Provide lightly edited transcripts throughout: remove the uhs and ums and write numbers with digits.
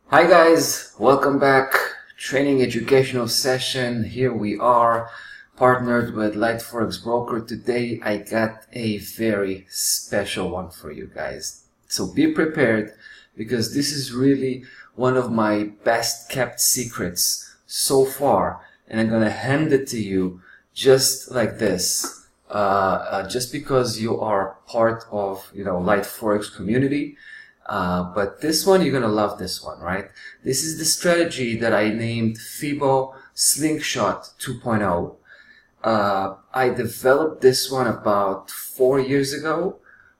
Hi guys, welcome back. Training educational session. Here we are, partnered with Liteforex broker. Today I got a very special one for you guys. So be prepared because this is really one of my best kept secrets so far, and I'm gonna hand it to you just like this. Just because you are part of Liteforex community. But this one, you're gonna love this one, right? This is the strategy that I named Fibo Slingshot 2.0. I developed this one about 4 years ago,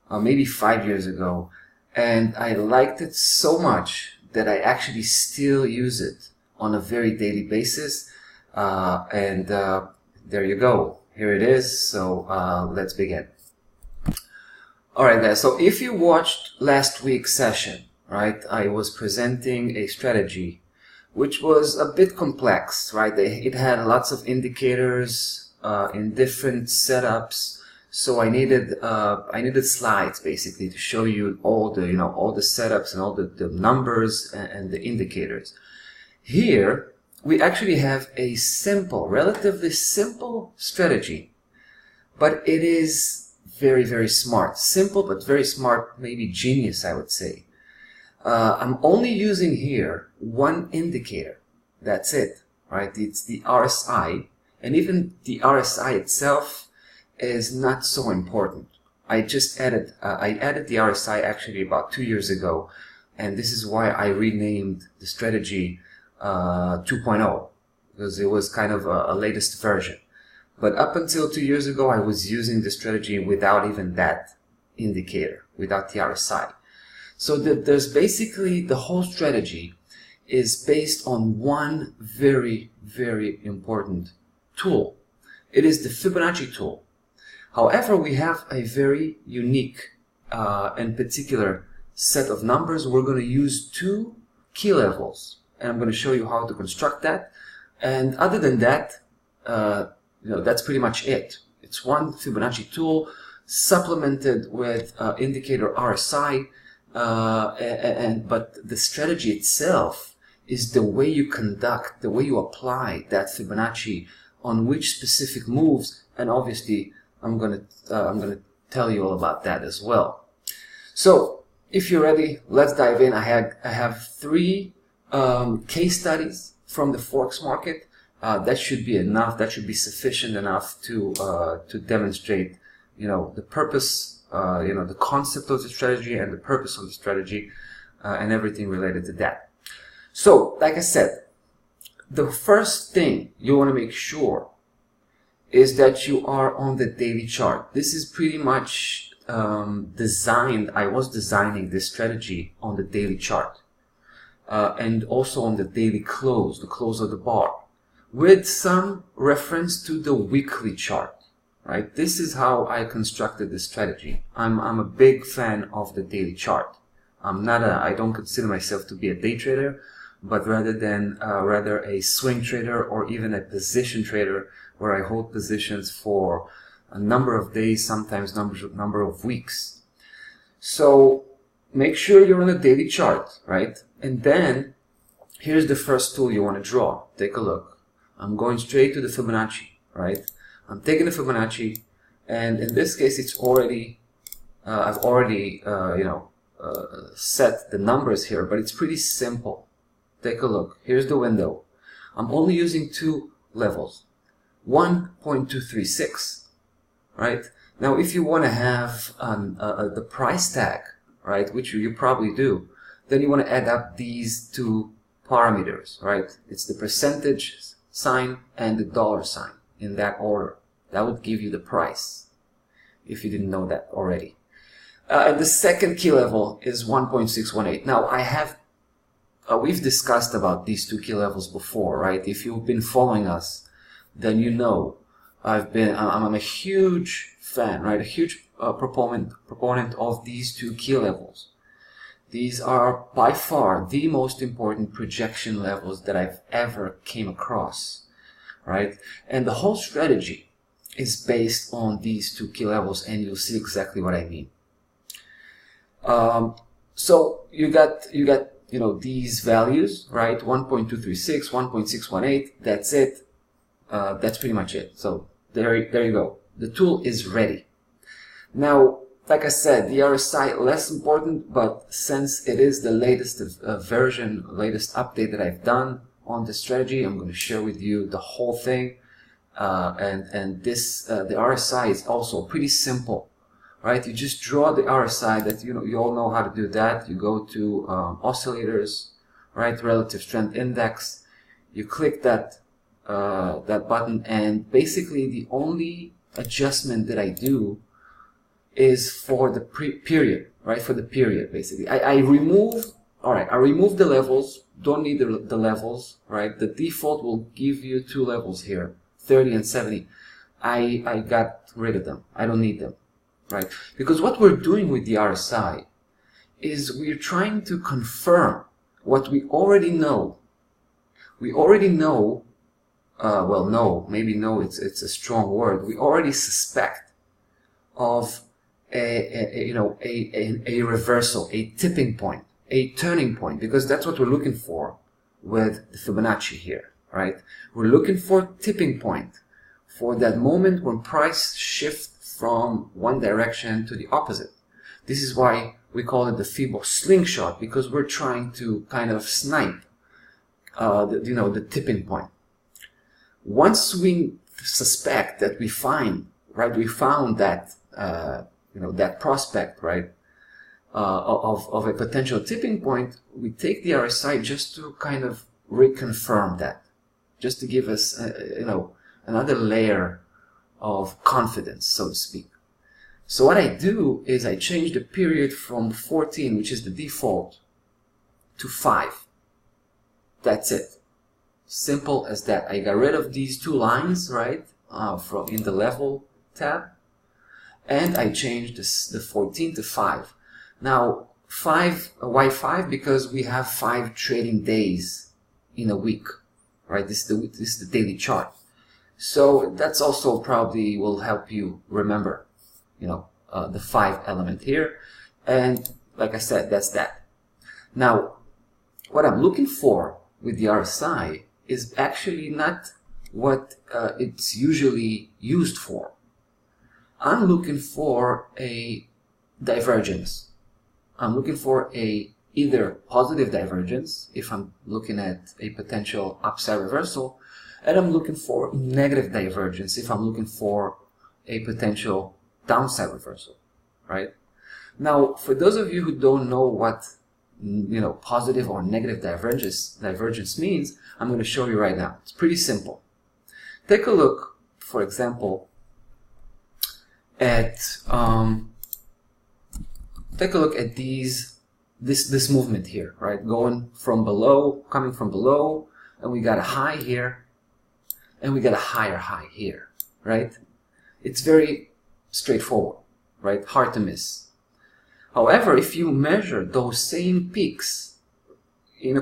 maybe 5 years ago, and I liked it so much that I actually still use it on a very daily basis. There you go. Here it is. So let's begin. Alright guys, so if you watched last week's session, right, I was presenting a strategy which was a bit complex, right? It had lots of indicators in different setups, so I needed slides basically to show you all the setups and all the numbers and the indicators. Here we actually have a relatively simple strategy, but it is very, very smart. Simple, but very smart, maybe genius, I would say. I'm only using here one indicator. That's it, right? It's the RSI, and even the RSI itself is not so important. I added the RSI actually about 2 years ago, and this is why I renamed the strategy 2.0, because it was kind of a latest version. But up until 2 years ago, I was using the strategy without even that indicator, without the RSI. So there's basically the whole strategy is based on one very, very important tool. It is the Fibonacci tool. However, we have a very unique and particular set of numbers. We're going to use two key levels, and I'm going to show you how to construct that. And other than that, that's pretty much it. It's one Fibonacci tool supplemented with indicator RSI, but the strategy itself is the way you conduct, the way you apply that Fibonacci on which specific moves, and obviously I'm gonna tell you all about that as well. So if you're ready, let's dive in. I have three case studies from the Forex market. That should be enough. That should be sufficient enough to demonstrate, the purpose, the concept of the strategy and the purpose of the strategy, and everything related to that. So, like I said, the first thing you want to make sure is that you are on the daily chart. This is pretty much designed. I was designing this strategy on the daily chart, and also on the daily close, the close of the bar, with some reference to the weekly chart, right? This is how I constructed this strategy. I'm a big fan of the daily chart. I don't consider myself to be a day trader, but rather a swing trader or even a position trader where I hold positions for a number of days, sometimes number of weeks. So make sure you're on a daily chart, right? And then here's the first tool you want to draw. Take a look. I'm going straight to the Fibonacci, right? I'm taking the Fibonacci, and in this case, it's already, I've already, set the numbers here, but it's pretty simple. Take a look. Here's the window. I'm only using two levels, 1.236, right? Now, if you want to have the price tag, right, which you probably do, then you want to add up these two parameters, right? It's the percentage sign and the dollar sign in that order. That would give you the price if you didn't know that already. And the second key level is 1.618. Now we've discussed about these two key levels before, right? If you've been following us, then you know I'm a huge fan, right? A huge proponent of these two key levels. These are by far the most important projection levels that I've ever came across, right? And the whole strategy is based on these two key levels, and you'll see exactly what I mean. So you got you know, these values, right? 1.236, 1.618, that's it. That's pretty much it. So there you go. The tool is ready. Now, like I said, the RSI less important, but since it is the latest version, latest update that I've done on the strategy, I'm going to share with you the whole thing. And the RSI is also pretty simple, right? You just draw the RSI. That you all know how to do that. You go to oscillators, right? Relative strength index. You click that button, and basically the only adjustment that I do is for the period, right? For the period, basically. I remove the levels. Don't need the levels, right? The default will give you two levels here, 30 and 70. I got rid of them. I don't need them, right? Because what we're doing with the RSI is we're trying to confirm what we already know. We already know, well, no, maybe no, it's a strong word. We already suspect of a reversal, a tipping point, a turning point, because that's what we're looking for with the Fibonacci here, right? We're looking for tipping point, for that moment when price shifts from one direction to the opposite. This is why we call it the Fibo Slingshot, because we're trying to kind of snipe the tipping point. Once we suspect that we found that that prospect, right, of a potential tipping point, we take the RSI just to kind of reconfirm that, just to give us another layer of confidence, so to speak. So what I do is I change the period from 14, which is the default, to 5. That's it. Simple as that. I got rid of these two lines, right, from in the level tab, and I changed the 14 to 5. Now, 5, why 5? Because we have 5 trading days in a week, right? This is the daily chart. So that's also probably will help you remember, the 5 element here. And like I said, that's that. Now, what I'm looking for with the RSI is actually not what it's usually used for. I'm looking for a divergence. I'm looking for either positive divergence, if I'm looking at a potential upside reversal, and I'm looking for negative divergence if I'm looking for a potential downside reversal, right? Now, for those of you who don't know what positive or negative divergence means, I'm going to show you right now. It's pretty simple. Take a look, for example, at this movement here, right? Coming from below, and we got a high here, and we got a higher high here, right? It's very straightforward, right? Hard to miss. However, if you measure those same peaks in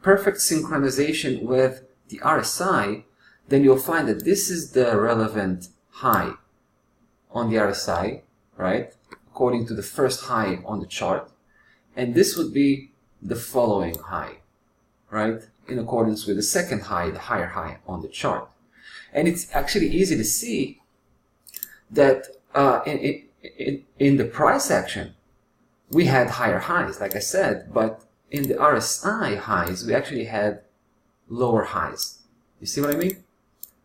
perfect synchronization with the RSI, then you'll find that this is the relevant high on the RSI, right? According to the first high on the chart, and this would be the following high, right? In accordance with the second high, the higher high on the chart. And it's actually easy to see that in the price action, we had higher highs, like I said, but in the RSI highs, we actually had lower highs. You see what I mean?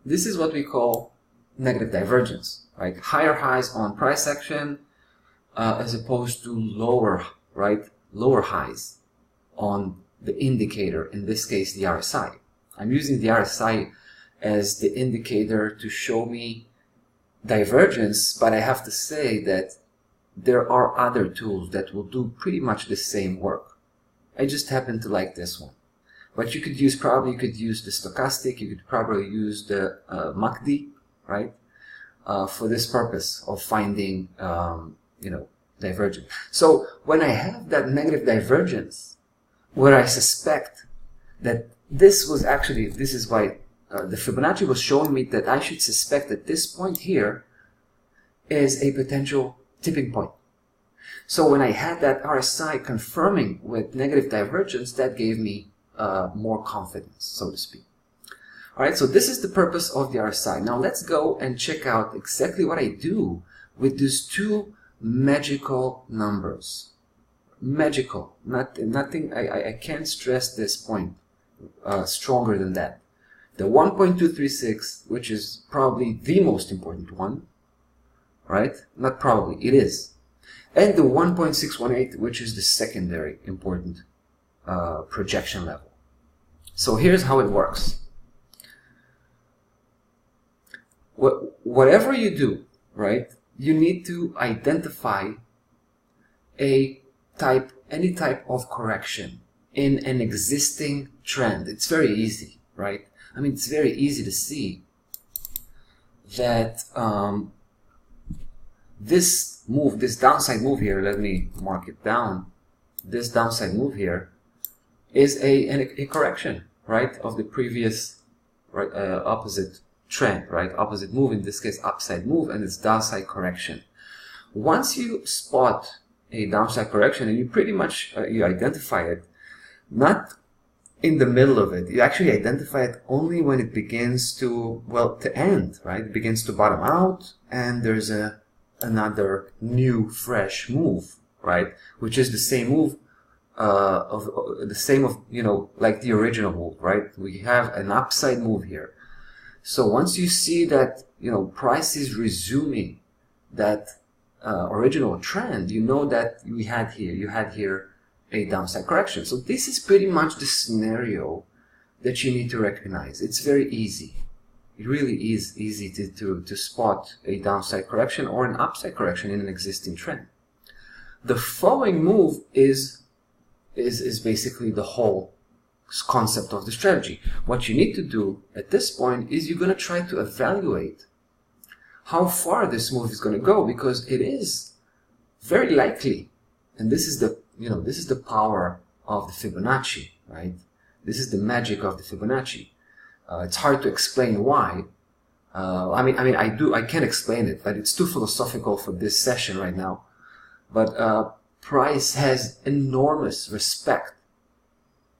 This is what we call negative divergence, right? Higher highs on price action as opposed to lower highs on the indicator, in this case the RSI. I'm using the RSI as the indicator to show me divergence, but I have to say that there are other tools that will do pretty much the same work. I just happen to like this one. But you could use the stochastic, you could probably use the MACD, right? For this purpose of finding, divergence. So when I have that negative divergence, where I suspect that this is why the Fibonacci was showing me that I should suspect that this point here is a potential tipping point. So when I had that RSI confirming with negative divergence, that gave me more confidence, so to speak. All right, so this is the purpose of the RSI. Now let's go and check out exactly what I do with these two magical numbers. Magical, nothing. I can't stress this point stronger than that. The 1.236, which is probably the most important one, right? Not probably, it is. And the 1.618, which is the secondary important projection level. So here's how it works. Whatever you do, right, you need to identify any type of correction in an existing trend. It's very easy, right? I mean, it's very easy to see that this move, this downside move here, let me mark it down, this downside move here is a correction, right, of the previous opposite trend, right, opposite move, in this case upside move, and it's downside correction. Once you spot a downside correction and you pretty much you identify it, not in the middle of it, you actually identify it only when it begins to, well, to end, right? It begins to bottom out and there's another new fresh move, right, which is the same move like the original move, right? We have an upside move here. So once you see that, price is resuming that original trend, you know that you had here a downside correction. So this is pretty much the scenario that you need to recognize. It's very easy. It really is easy to spot a downside correction or an upside correction in an existing trend. The following move is basically the whole concept of the strategy. What you need to do at this point is you're going to try to evaluate how far this move is going to go, because it is very likely, and this is the power of the Fibonacci, right? This is the magic of the Fibonacci. It's hard to explain why. I can explain it, but it's too philosophical for this session right now. But price has enormous respect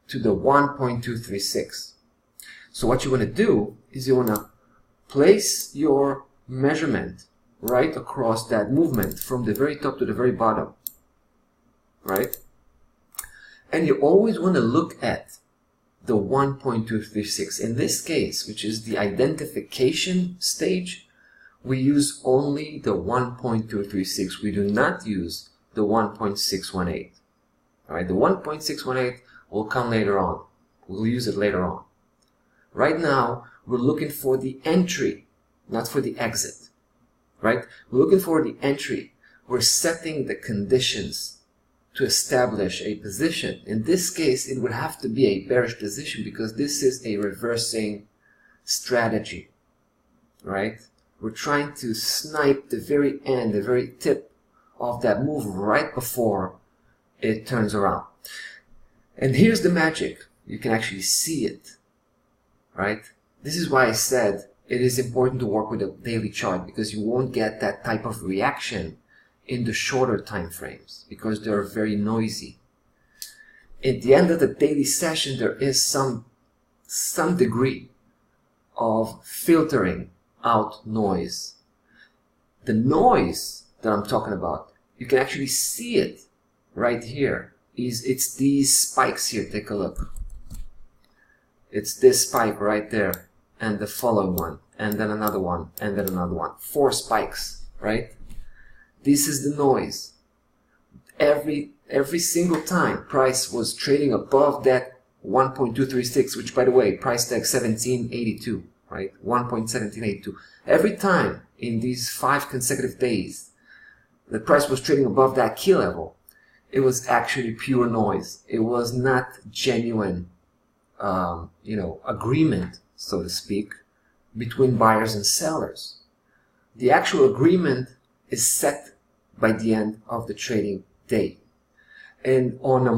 to the 1.236. So what you want to do is you want to place your measurement right across that movement from the very top to the very bottom, right? And you always want to look at the 1.236. In this case, which is the identification stage, we use only the 1.236. We do not use the 1.618. All right, the 1.618 will come later on. We'll use it later on. Right now, we're looking for the entry, not for the exit, right? We're looking for the entry. We're setting the conditions to establish a position. In this case, it would have to be a bearish position because this is a reversing strategy, right? We're trying to snipe the very end, the very tip of that move right before it turns around. And here's the magic. You can actually see it, right? This is why I said it is important to work with a daily chart, because you won't get that type of reaction in the shorter time frames because they're very noisy. At the end of the daily session, there is some degree of filtering out noise. The noise that I'm talking about, you can actually see it right here. It's these spikes here. Take a look. It's this spike right there, and the following one, and then another one, and then another one. 4 spikes, right? This is the noise. Every single time price was trading above that 1.236, which, by the way, price tag 1782, right? 1.1782. Every time in these 5 consecutive days, the price was trading above that key level. It was actually pure noise. It was not genuine, agreement, so to speak, between buyers and sellers. The actual agreement is set by the end of the trading day. And on a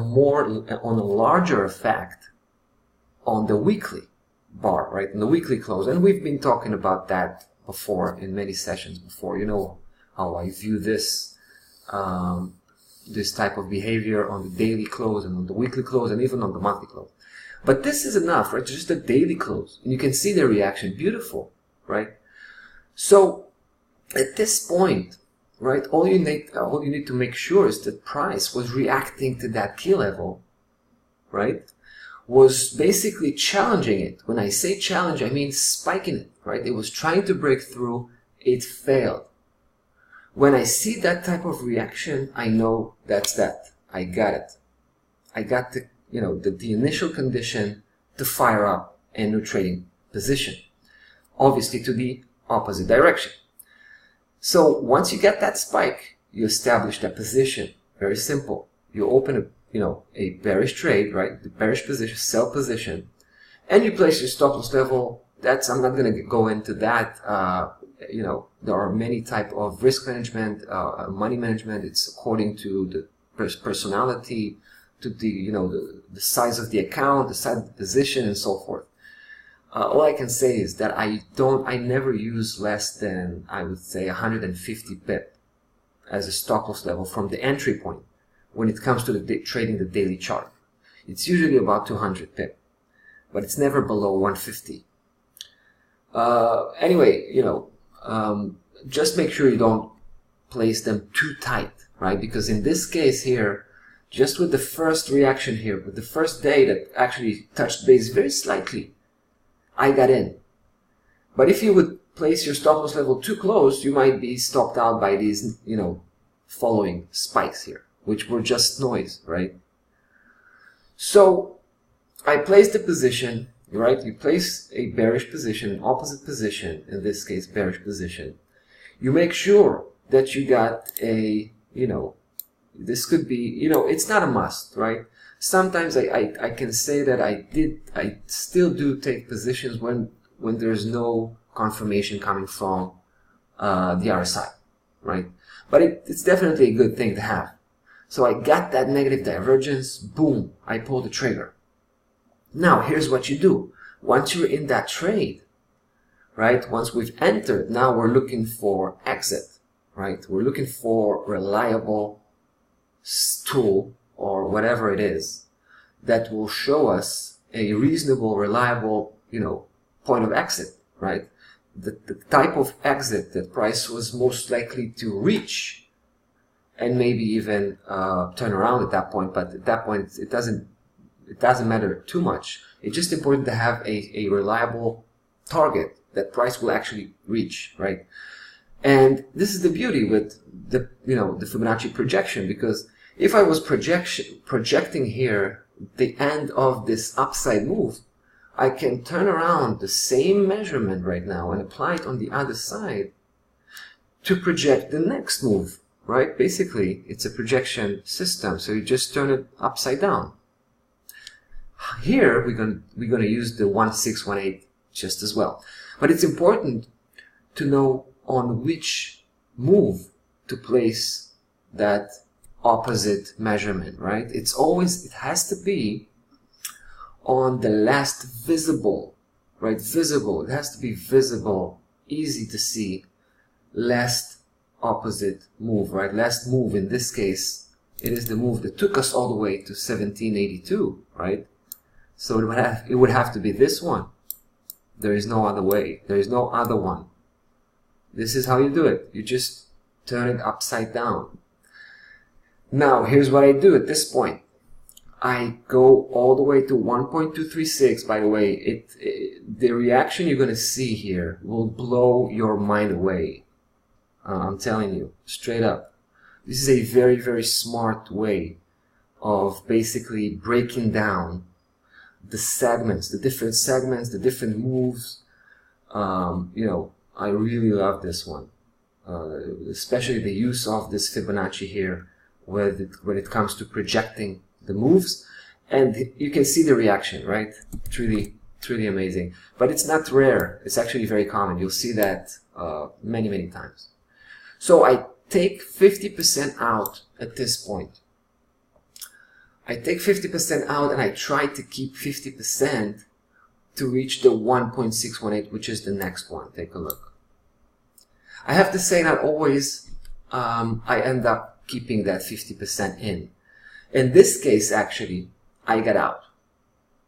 larger effect, on the weekly bar, right, in the weekly close, and we've been talking about that before in many sessions before. You know how I view this, this type of behavior on the daily close and on the weekly close and even on the monthly close. But this is enough, right? Just a daily close. And you can see the reaction. Beautiful, right? So at this point, right, all you need to make sure is that price was reacting to that key level, right? Was basically challenging it. When I say challenge, I mean spiking it, right? It was trying to break through. It failed. When I see that type of reaction, I know that's that. I got it. I got the, the initial condition to fire up a new trading position, obviously to the opposite direction. So once you get that spike, you establish that position. Very simple. You open a bearish trade, right? The bearish position, sell position, and you place your stop loss level. I'm not going to go into that. There are many types of risk management, money management. It's according to the personality, to the size of the account, the size of the position, and so forth. All I can say is that I never use less than, I would say, 150 pip as a stop loss level from the entry point when it comes to trading the daily chart. It's usually about 200 pip, but it's never below 150. Anyway, just make sure you don't place them too tight, right? Because in this case here, just with the first reaction here, with the first day that actually touched base very slightly, I got in. But if you would place your stop loss level too close, you might be stopped out by these, following spikes here, which were just noise, right? So I placed the position, right? You place a bearish position, an opposite position, in this case, bearish position. You make sure that you got a, this could be, it's not a must, right? Sometimes I can say that I still do take positions when there's no confirmation coming from the RSI, right? But it's definitely a good thing to have. So I got that negative divergence, boom, I pulled the trigger. Now here's what you do. Once you're in that trade, right? Once we've entered, now we're looking for exit, right? We're looking for reliable tool or whatever it is that will show us a reasonable, reliable, point of exit, right? The type of exit that price was most likely to reach and maybe even turn around at that point. But at that point, it doesn't matter too much. It's just important to have a reliable target that price will actually reach, right? And this is the beauty with the Fibonacci projection, because if I was projecting here the end of this upside move, I can turn around the same measurement right now and apply it on the other side to project the next move, right? Basically, it's a projection system, so you just turn it upside down. Here, we're gonna use the 1618 just as well. But it's important to know on which move to place that opposite measurement, right? It has to be on the last visible, right? Visible. It has to be visible, easy to see, last opposite move, right? Last move, in this case, it is the move that took us all the way to 1782, right? So it would have to be this one. There is no other way. There is no other one. This is how you do it. You just turn it upside down. Now, here's what I do at this point. I go all the way to 1.236. By the way, the reaction you're going to see here will blow your mind away. I'm telling you, straight up. This is a very, very smart way of basically breaking down the segments, the different moves. I really love this one, especially the use of this Fibonacci here, when it comes to projecting the moves, and you can see the reaction, right? Truly amazing. But it's not rare. It's actually very common. You'll see that many times. So I take 50% out at this point. I take 50% out and I try to keep 50% to reach the 1.618, which is the next one. Take a look. I have to say, not always I end up keeping that 50% in. In this case, actually, I got out,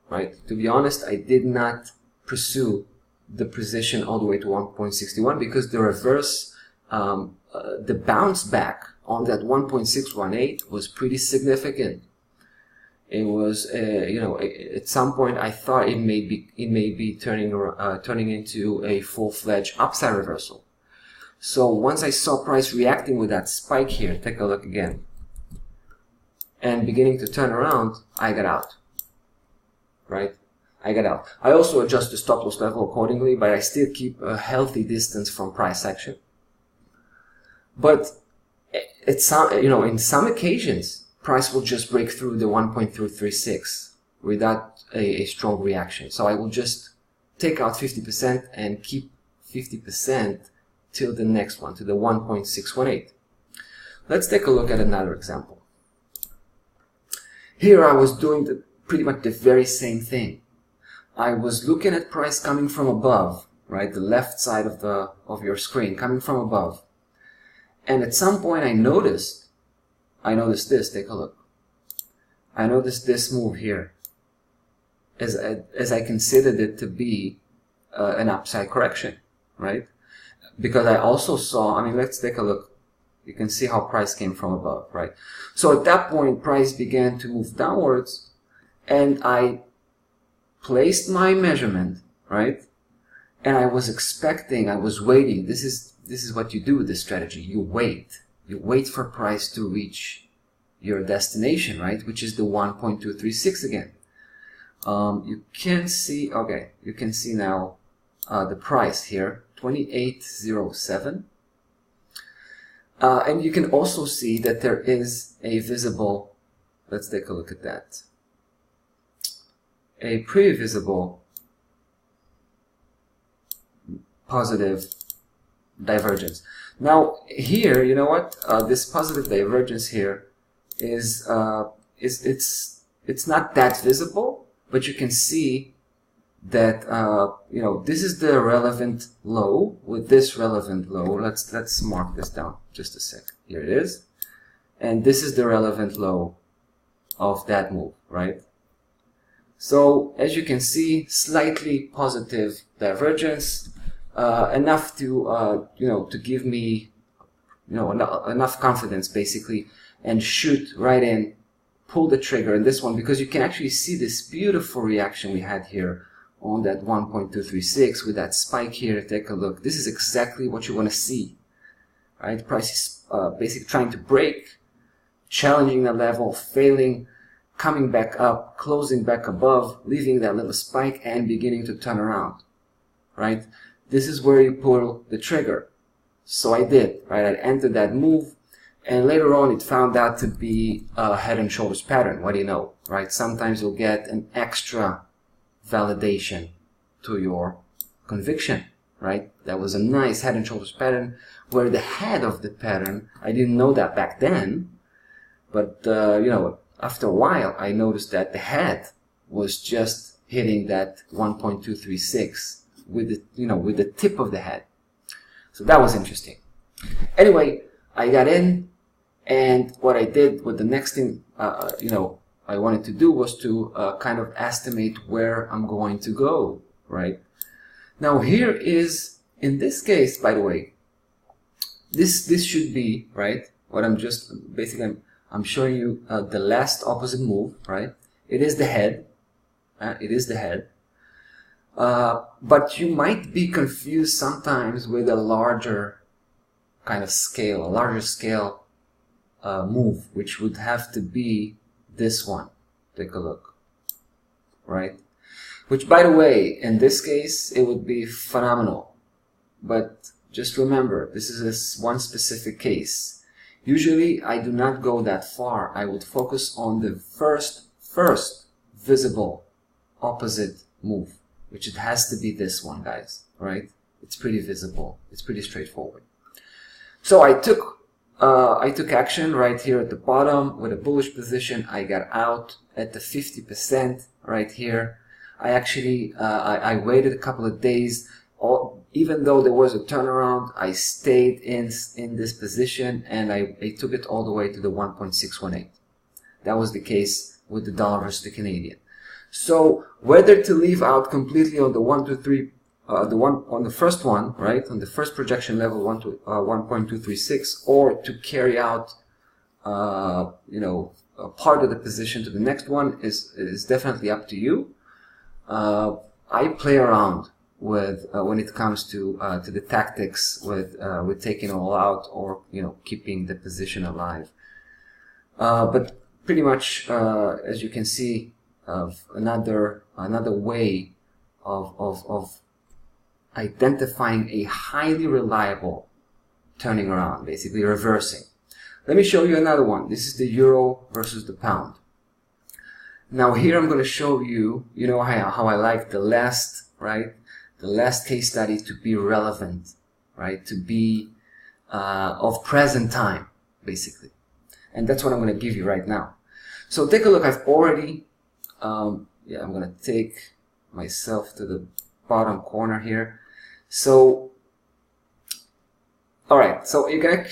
right? To be honest, I did not pursue the position all the way to 1.61 because the reverse, the bounce back on that 1.618 was pretty significant. It was, you know, at some point I thought it may be turning into a full-fledged upside reversal. So once I saw price reacting with that spike here, take a look again, and beginning to turn around, I got out, right? I got out. I also adjust the stop loss level accordingly, but I still keep a healthy distance from price action. But it's some, you know, in some occasions, price will just break through the 1.236 without a strong reaction. So I will just take out 50% and keep 50% till the next one, to the 1.618. Let's take a look at another example. Here I was doing pretty much the very same thing. I was looking at price coming from above, right? The left side of your screen, coming from above. And at some point I noticed this, take a look. I noticed this move here as I considered it to be an upside correction, right? Because I also saw, I mean, let's take a look. You can see how price came from above, right? So at that point, price began to move downwards, and I placed my measurement, right? And I was expecting, I was waiting. This is what you do with this strategy. You wait. You wait for price to reach your destination, right? Which is the 1.236 again. You can see, okay, you can see now the price here, 2807. And you can also see that there is a visible, let's take a look at that, a pretty visible positive divergence. Now here, you know what, this positive divergence here is it's not that visible, but you can see that you know, this is the relevant low with this relevant low. Let's mark this down just a sec. Here it is, and this is the relevant low of that move, right? So as you can see, slightly positive divergence, enough to you know, to give me, you know, enough confidence basically, and shoot right in, pull the trigger in this one, because you can actually see this beautiful reaction we had here on that 1.236 with that spike here. Take a look. This is exactly what you want to see, right? Price is basically trying to break, challenging the level, failing, coming back up, closing back above, leaving that little spike and beginning to turn around, right? This is where you pull the trigger. So I did, right? I entered that move, and later on it found out to be a head and shoulders pattern. What do you know, right? Sometimes you'll get an extra validation to your conviction, right? That was a nice head and shoulders pattern where the head of the pattern, I didn't know that back then, but you know, after a while I noticed that the head was just hitting that 1.236 with the, you know, with the tip of the head. So that was interesting. Anyway, I got in, and what I did with the next thing, you know, I wanted to do was to kind of estimate where I'm going to go, right? Now here is, in this case, by the way, this should be, right, what I'm just, basically I'm showing you the last opposite move, right? It is the head, it is the head. But you might be confused sometimes with a larger kind of scale, a larger scale move, which would have to be this one. Take a look, right? Which, by the way, in this case, it would be phenomenal. But just remember, this is one specific case. Usually, I do not go that far. I would focus on the first visible opposite move, which it has to be this one, guys, right? It's pretty visible. It's pretty straightforward. So I took action right here at the bottom with a bullish position. I got out at the 50% right here. I actually, I waited a couple of days. even though there was a turnaround, I stayed in this position, and I took it all the way to the 1.618. That was the case with the dollar versus the Canadian. So whether to leave out completely on the 1, 2, 3, on the first one, right, on the first projection level 1.236, or to carry out, a part of the position to the next one is definitely up to you. I play around with when it comes to the tactics with taking all out, or keeping the position alive. But pretty much, as you can see, another way of identifying a highly reliable turning around, basically reversing. Let me show you another one. This is the euro versus the pound. Now here I'm going to show you, how I like the last case study to be relevant, right? To be of present time, basically. And that's what I'm going to give you right now. So take a look. I've already, I'm going to take myself to the bottom corner here. So, all right. So you can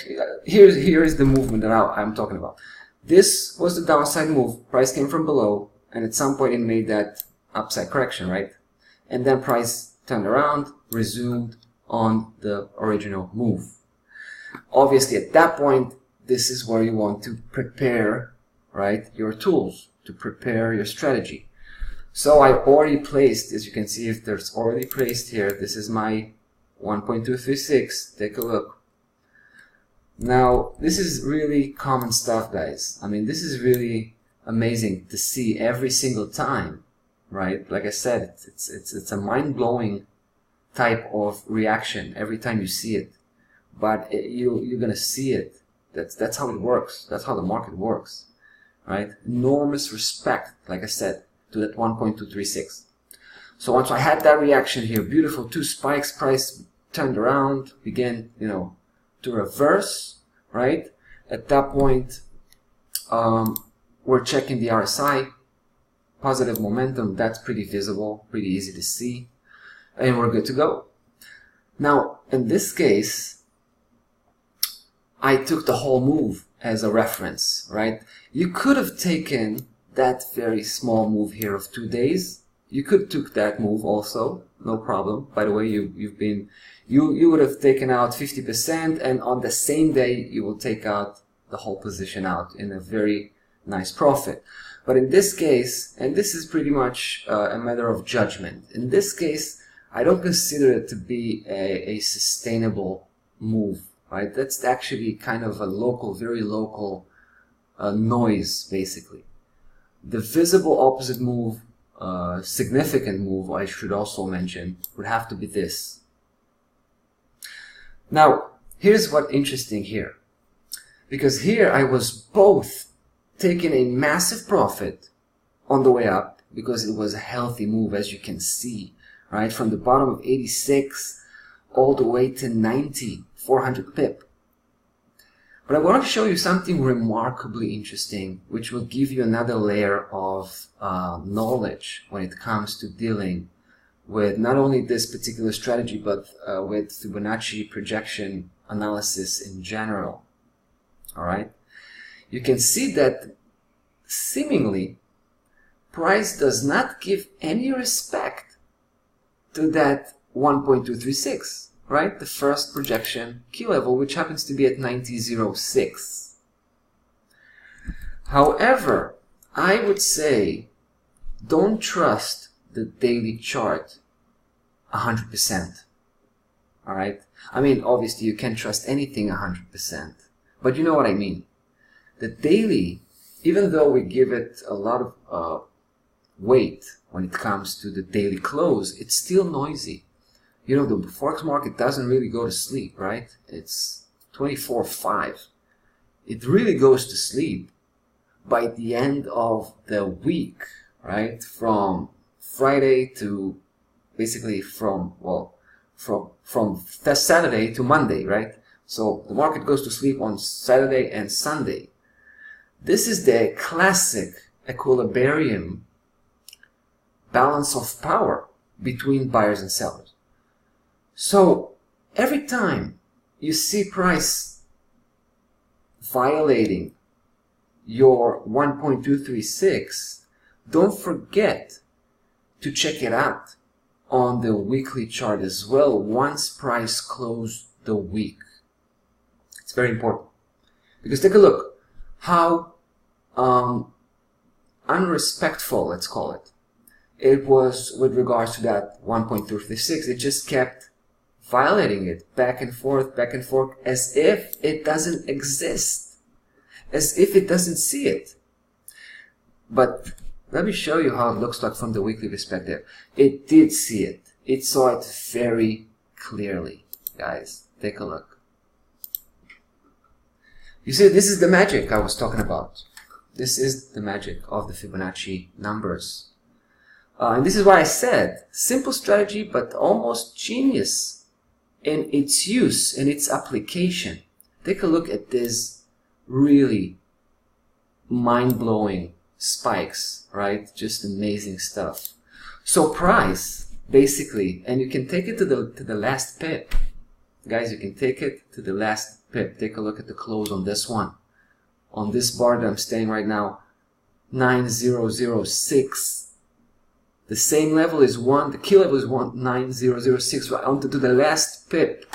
here is the movement that I'm talking about. This was the downside move. Price came from below, and at some point it made that upside correction, right? And then price turned around, resumed on the original move. Obviously, at that point, this is where you want to prepare, right, your tools, to prepare your strategy. So I already placed, as you can see, if there's already placed here, this is my 1.236. Take a look. Now, this is really common stuff, guys. I mean, this is really amazing to see every single time, right? Like I said, it's a mind-blowing type of reaction every time you see it. But you're gonna see it. That's how it works. That's how the market works, right? Enormous respect, like I said, to that 1.236. So once I had that reaction here, beautiful, two spikes, price turned around, began, to reverse, right? At that point, we're checking the RSI, positive momentum. That's pretty visible, pretty easy to see, and we're good to go. Now, in this case, I took the whole move as a reference, right? You could have taken that very small move here of 2 days. You could took that move also, no problem. By the way, you would have taken out 50%, and on the same day you will take out the whole position out in a very nice profit. But in this case, and this is pretty much a matter of judgment, in this case I don't consider it to be a sustainable move, right? That's actually kind of a local, very local noise, basically. The visible opposite move, significant move, I should also mention, would have to be this. Now, here's what's interesting here. Because here I was both taking a massive profit on the way up, because it was a healthy move, as you can see, right? From the bottom of 86 all the way to 90, 400 pip. But I want to show you something remarkably interesting, which will give you another layer of knowledge when it comes to dealing with not only this particular strategy, but with Fibonacci projection analysis in general. All right? You can see that seemingly price does not give any respect to that 1.236. Right? The first projection key level, which happens to be at 90.06. However, I would say don't trust the daily chart 100%. All right? I mean, obviously you can't trust anything 100%, but you know what I mean. The daily, even though we give it a lot of weight when it comes to the daily close, it's still noisy. The Forex market doesn't really go to sleep, right? It's 24/5. It really goes to sleep by the end of the week, right? From Friday to basically from Saturday to Monday, right? So the market goes to sleep on Saturday and Sunday. This is the classic equilibrium balance of power between buyers and sellers. So every time you see price violating your 1.236, don't forget to check it out on the weekly chart as well once price closed the week. It's very important, because take a look how unrespectful, let's call it, it was with regards to that 1.236. It just kept violating it back and forth, as if it doesn't exist, as if it doesn't see it. But let me show you how it looks like from the weekly perspective. It did see it. It saw it very clearly. Guys, take a look. You see, this is the magic I was talking about. This is the magic of the Fibonacci numbers. And this is why I said, simple strategy, but almost genius in its use, in its application. Take a look at this really mind-blowing spikes, right? Just amazing stuff. So price, basically, and you can take it to the last pip. Guys, you can take it to the last pip. Take a look at the close on this one. On this bar that I'm staying right now, 9006. The same level is the key level is 9006, right onto the last pip.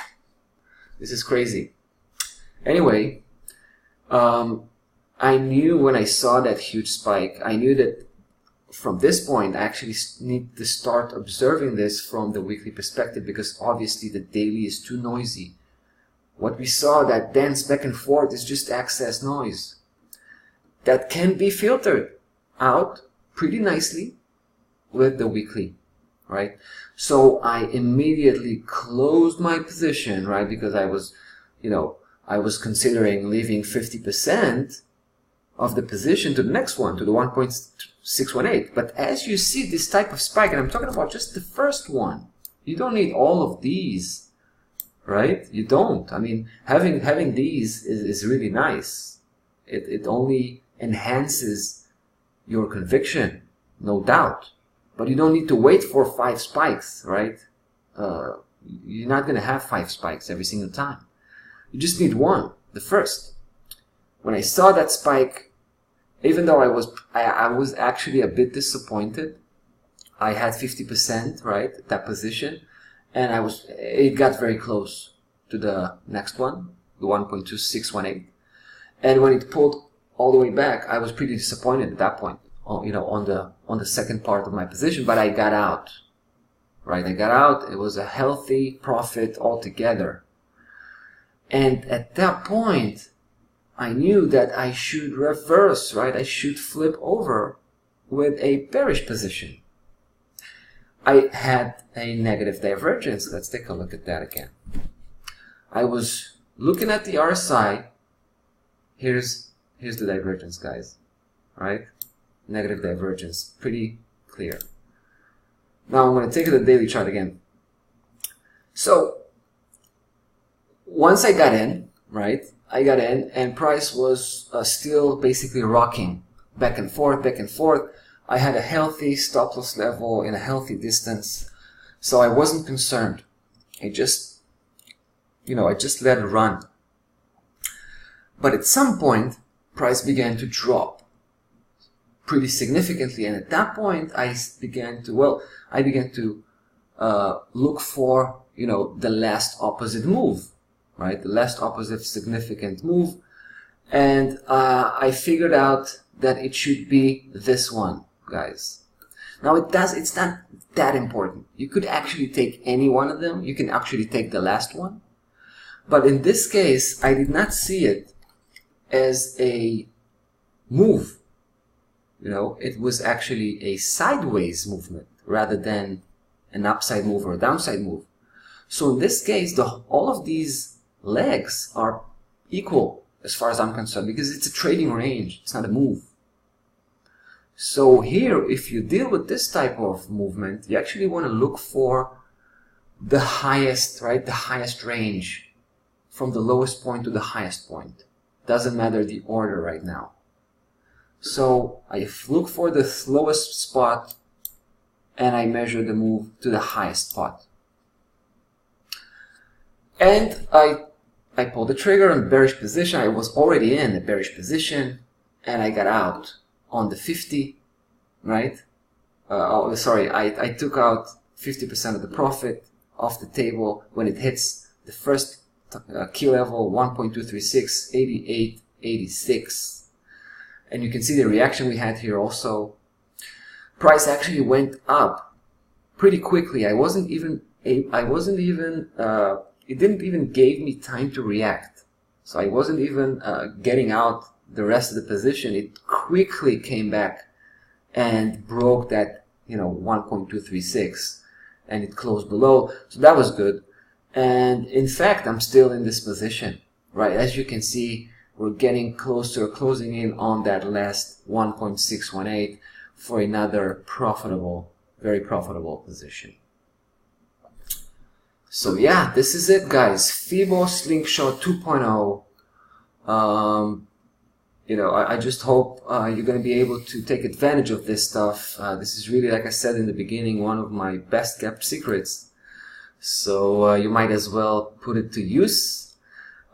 This is crazy. Anyway, I knew when I saw that huge spike, I knew that from this point I actually need to start observing this from the weekly perspective, because obviously the daily is too noisy. What we saw, that dance back and forth, is just excess noise that can be filtered out pretty nicely with the weekly, right? So I immediately closed my position, right? Because I was, I was considering leaving 50% of the position to the next one, to the 1.618. But as you see this type of spike, and I'm talking about just the first one, you don't need all of these, right? You don't. I mean, having these is really nice. It only enhances your conviction, no doubt. But you don't need to wait for 5 spikes, right? You're not going to have 5 spikes every single time. You just need one, the first. When I saw that spike, even though I was actually a bit disappointed, I had 50%, right, that position, and it got very close to the next one, the 1.2618. And when it pulled all the way back, I was pretty disappointed at that point, on the second part of my position, but I got out, right? I got out. It was a healthy profit altogether. And at that point, I knew that I should reverse, right? I should flip over with a bearish position. I had a negative divergence. Let's take a look at that again. I was looking at the RSI. Here's the divergence, guys, right? Negative divergence, pretty clear. Now I'm going to take the daily chart again. So once I got in, right? I got in, and price was still basically rocking back and forth, back and forth. I had a healthy stop loss level in a healthy distance, so I wasn't concerned. I just let it run. But at some point, price began to drop pretty significantly, and at that point, I began to look for, the last opposite move, right? The last opposite significant move, and I figured out that it should be this one, guys. Now it's not that important. You could actually take any one of them. You can actually take the last one, but in this case, I did not see it as a move. It was actually a sideways movement rather than an upside move or a downside move. So in this case, all of these legs are equal as far as I'm concerned, because it's a trading range. It's not a move. So here, if you deal with this type of movement, you actually want to look for the highest, right? The highest range from the lowest point to the highest point. Doesn't matter the order right now. So I look for the lowest spot and I measure the move to the highest spot. And I pulled the trigger on bearish position. I was already in a bearish position, and I got out on the 50, right? Sorry, I took out 50% of the profit off the table when it hits the first key level, 1.236, 88.86. And you can see the reaction we had here also. Price actually went up pretty quickly. It didn't even give me time to react. So I wasn't even getting out the rest of the position. It quickly came back and broke that, 1.236, and it closed below. So that was good. And in fact, I'm still in this position, right? As you can see, we're getting closer, closing in on that last 1.618 for another profitable, very profitable position. So yeah, this is it, guys. Fibo Slingshot 2.0. I just hope you're going to be able to take advantage of this stuff. This is really, like I said in the beginning, one of my best kept secrets. So you might as well put it to use.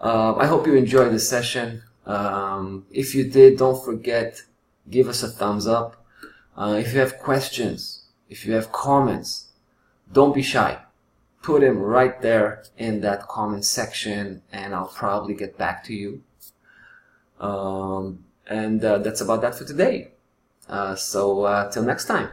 I hope you enjoyed this session. If you did, don't forget, give us a thumbs up. If you have questions, if you have comments, don't be shy. Put them right there in that comment section, and I'll probably get back to you. And that's about that for today. So till next time.